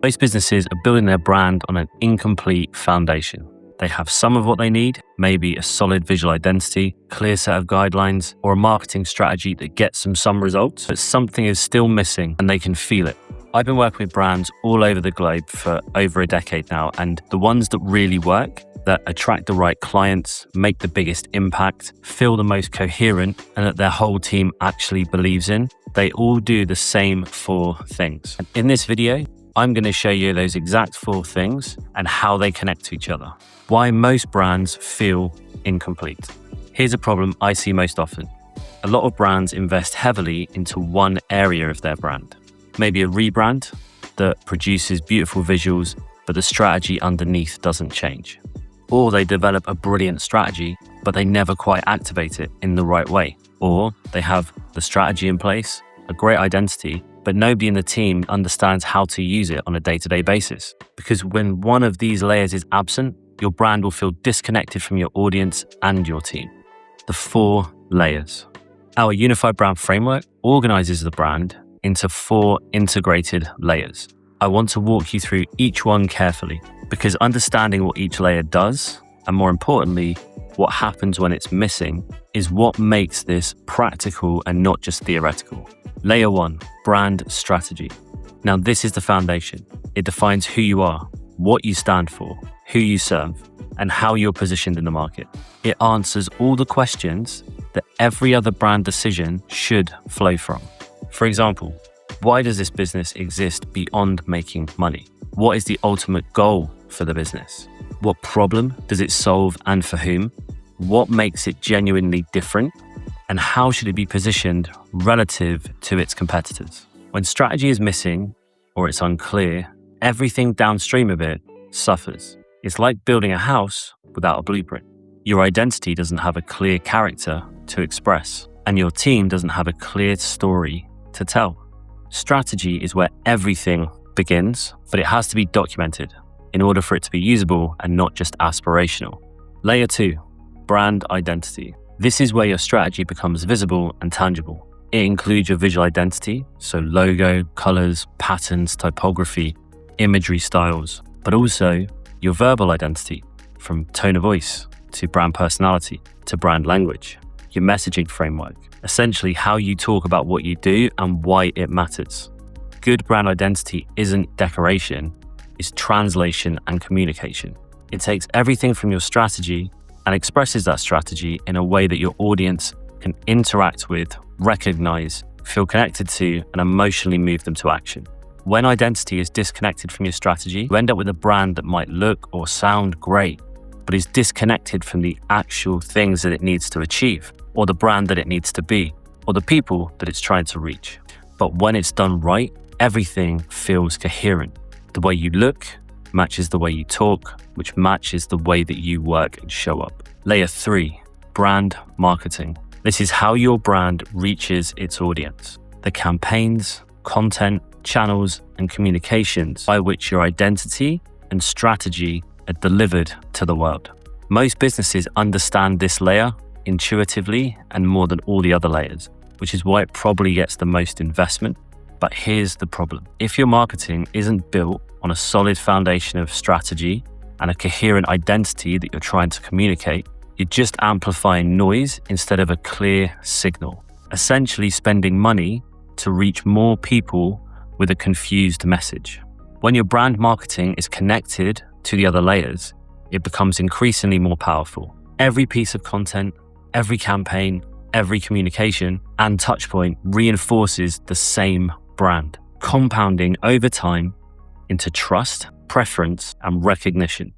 Most businesses are building their brand on an incomplete foundation. They have some of what they need, maybe a solid visual identity, clear set of guidelines, or a marketing strategy that gets them some results, but something is still missing and they can feel it. I've been working with brands all over the globe for over a decade now, and the ones that really work, that attract the right clients, make the biggest impact, feel the most coherent, and that their whole team actually believes in, they all do the same 4 things. And in this video, I'm going to show you those exact 4 things and how they connect to each other. Why most brands feel incomplete. Here's a problem I see most often. A lot of brands invest heavily into one area of their brand. Maybe a rebrand that produces beautiful visuals, but the strategy underneath doesn't change. Or they develop a brilliant strategy, but they never quite activate it in the right way. Or they have the strategy in place, a great identity, but nobody in the team understands how to use it on a day-to-day basis. Because when one of these layers is absent, your brand will feel disconnected from your audience and your team. The 4 layers. Our unified brand framework organizes the brand into 4 integrated layers. I want to walk you through each one carefully, because understanding what each layer does, and more importantly, what happens when it's missing, is what makes this practical and not just theoretical. Layer 1, brand strategy. Now this is the foundation. It defines who you are, what you stand for, who you serve, and how you're positioned in the market. It answers all the questions that every other brand decision should flow from. For example, why does this business exist beyond making money? What is the ultimate goal for the business? What problem does it solve and for whom? What makes it genuinely different? And how should it be positioned relative to its competitors? When strategy is missing or it's unclear, everything downstream of it suffers. It's like building a house without a blueprint. Your identity doesn't have a clear character to express, and your team doesn't have a clear story to tell. Strategy is where everything begins, but it has to be documented in order for it to be usable and not just aspirational. Layer 2, brand identity. This is where your strategy becomes visible and tangible. It includes your visual identity, so logo, colors, patterns, typography, imagery styles, but also your verbal identity, from tone of voice to brand personality to brand language, your messaging framework, essentially how you talk about what you do and why it matters. Good brand identity isn't decoration, it's translation and communication. It takes everything from your strategy and expresses that strategy in a way that your audience can interact with, recognize, feel connected to, and emotionally move them to action. When identity is disconnected from your strategy, you end up with a brand that might look or sound great, but is disconnected from the actual things that it needs to achieve, or the brand that it needs to be, or the people that it's trying to reach. But when it's done right, everything feels coherent. The way you look matches the way you talk, which matches the way that you work and show up. Layer 3, brand marketing. This is how your brand reaches its audience. The campaigns, content, channels, and communications by which your identity and strategy are delivered to the world. Most businesses understand this layer intuitively and more than all the other layers, which is why it probably gets the most investment. But here's the problem. If your marketing isn't built on a solid foundation of strategy and a coherent identity that you're trying to communicate, you're just amplifying noise instead of a clear signal, essentially spending money to reach more people with a confused message. When your brand marketing is connected to the other layers, it becomes increasingly more powerful. Every piece of content, every campaign, every communication and touchpoint reinforces the same brand, compounding over time into trust, preference, and recognition.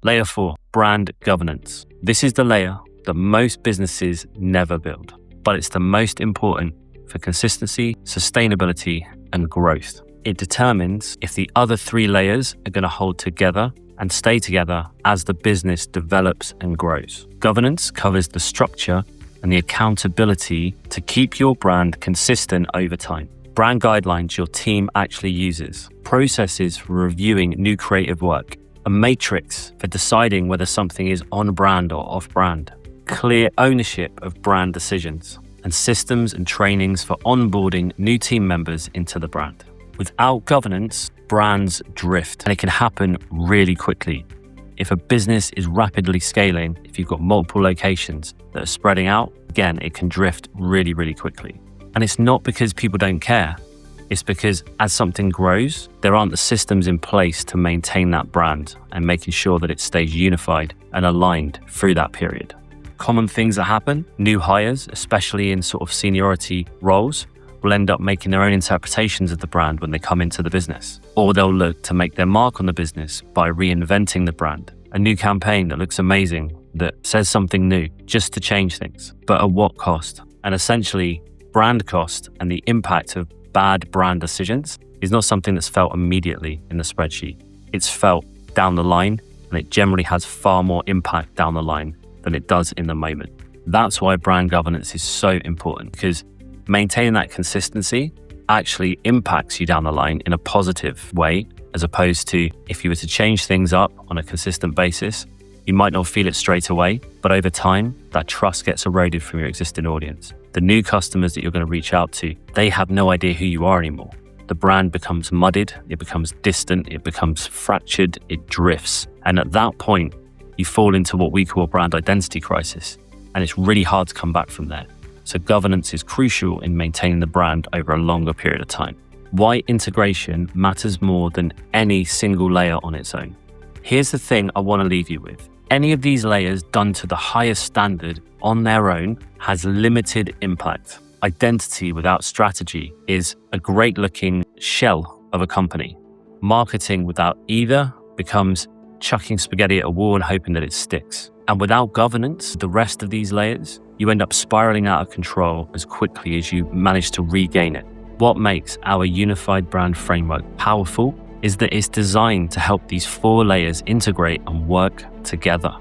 Layer 4, brand governance. This is the layer that most businesses never build, but it's the most important for consistency, sustainability, and growth. It determines if the other 3 layers are going to hold together and stay together as the business develops and grows. Governance covers the structure and the accountability to keep your brand consistent over time. Brand guidelines your team actually uses, processes for reviewing new creative work, a matrix for deciding whether something is on brand or off brand, clear ownership of brand decisions, and systems and trainings for onboarding new team members into the brand. Without governance, brands drift, and it can happen really quickly. If a business is rapidly scaling, if you've got multiple locations that are spreading out, again, it can drift really, really quickly. And it's not because people don't care. It's because as something grows, there aren't the systems in place to maintain that brand and making sure that it stays unified and aligned through that period. Common things that happen, new hires, especially in sort of seniority roles, will end up making their own interpretations of the brand when they come into the business. Or they'll look to make their mark on the business by reinventing the brand. A new campaign that looks amazing, that says something new, just to change things. But at what cost? And essentially, brand cost and the impact of bad brand decisions is not something that's felt immediately in the spreadsheet. It's felt down the line, and it generally has far more impact down the line than it does in the moment. That's why brand governance is so important, because maintaining that consistency actually impacts you down the line in a positive way, as opposed to if you were to change things up on a consistent basis, you might not feel it straight away, but over time, that trust gets eroded from your existing audience. The new customers that you're going to reach out to, they have no idea who you are anymore. The brand becomes muddied, it becomes distant, it becomes fractured, it drifts. And at that point, you fall into what we call a brand identity crisis. And it's really hard to come back from there. So governance is crucial in maintaining the brand over a longer period of time. Why integration matters more than any single layer on its own. Here's the thing I want to leave you with. Any of these layers done to the highest standard on their own has limited impact. Identity without strategy is a great looking shell of a company. Marketing without either becomes chucking spaghetti at a wall and hoping that it sticks. And without governance, the rest of these layers, you end up spiraling out of control as quickly as you manage to regain it. What makes our unified brand framework powerful is that it's designed to help these 4 layers integrate and work together.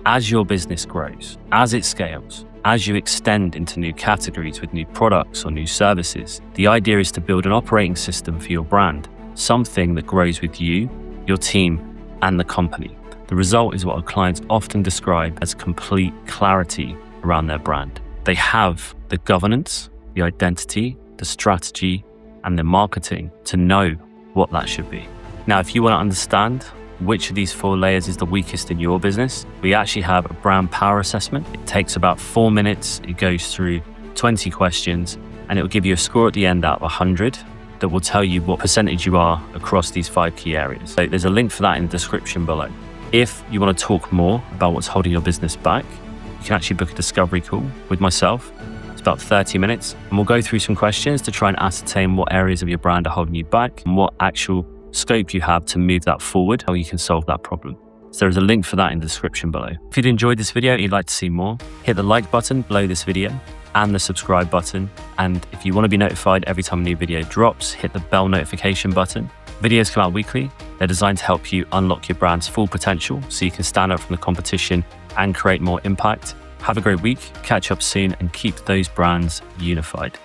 As your business grows, as it scales, as you extend into new categories with new products or new services, the idea is to build an operating system for your brand, something that grows with you, your team, and the company. The result is what our clients often describe as complete clarity around their brand. They have the governance, the identity, the strategy, and the marketing to know what that should be. Now, if you want to understand which of these 4 layers is the weakest in your business, we actually have a brand power assessment. It takes about 4 minutes. It goes through 20 questions, and it will give you a score at the end out of 100 that will tell you what percentage you are across these 5 key areas. So there's a link for that in the description below. If you want to talk more about what's holding your business back, you can actually book a discovery call with myself. It's about 30 minutes, and we'll go through some questions to try and ascertain what areas of your brand are holding you back and what actual scope you have to move that forward, how you can solve that problem. So there's a link for that in the description below. If you'd enjoyed this video and you'd like to see more, hit the like button below this video and the subscribe button. And if you want to be notified every time a new video drops, hit the bell notification button. Videos come out weekly. They're designed to help you unlock your brand's full potential so you can stand out from the competition and create more impact. Have a great week, catch up soon, and keep those brands unified.